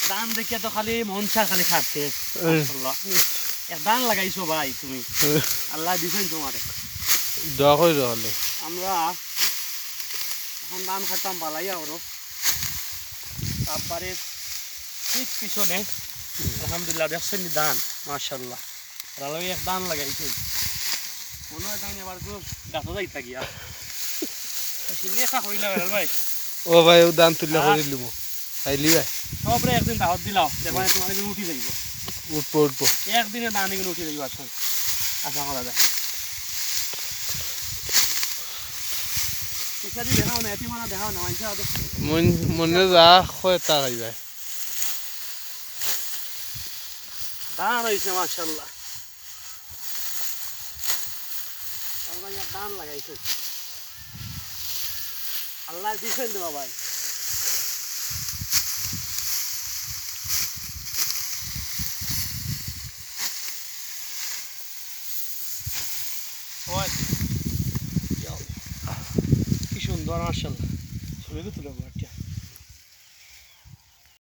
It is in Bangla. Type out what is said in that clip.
ধান দেখে তো খালি মন চা খালি খাটতে ধান লাগাইছো ভাই তুমি আল্লাহ দিছেন তোমারে দোয়া করি হলে আমরা এখন ধান খাটতাম বালাইয়া ওরও তারপরে ঠিক পিছনে আলহামদুলিল্লাহ দেখছেন ধান মাশাল্লাহ রালাই এক ধান লাগাইছে মনে হয় ধান এবার তো গাছও যাইতা গিয়া সিলিয়ে একটা হইলা ভাই ও ভাই ও দান তুললে করে লিব খাইলি ভাই সবরে একদিন দাওয়াত দিলাও দেখবেন তোমার এগুলো উঠি যাইব উঠবো উঠবো একদিনে ধান এগুলো উঠে যাইব আচ্ছা আশা করা যায় ইত্যাদি দেখাও না এটি মানা দেখাও না মানছে আদৌ মনে যা হয় তা খাই ভাই ধান হয়েছে মাশাল্লাহ ধান লাগাইছে আল্লাহ দিছেন দেবা ভাই কি সুন্দর মাশাল্লাহ ছবি তুলে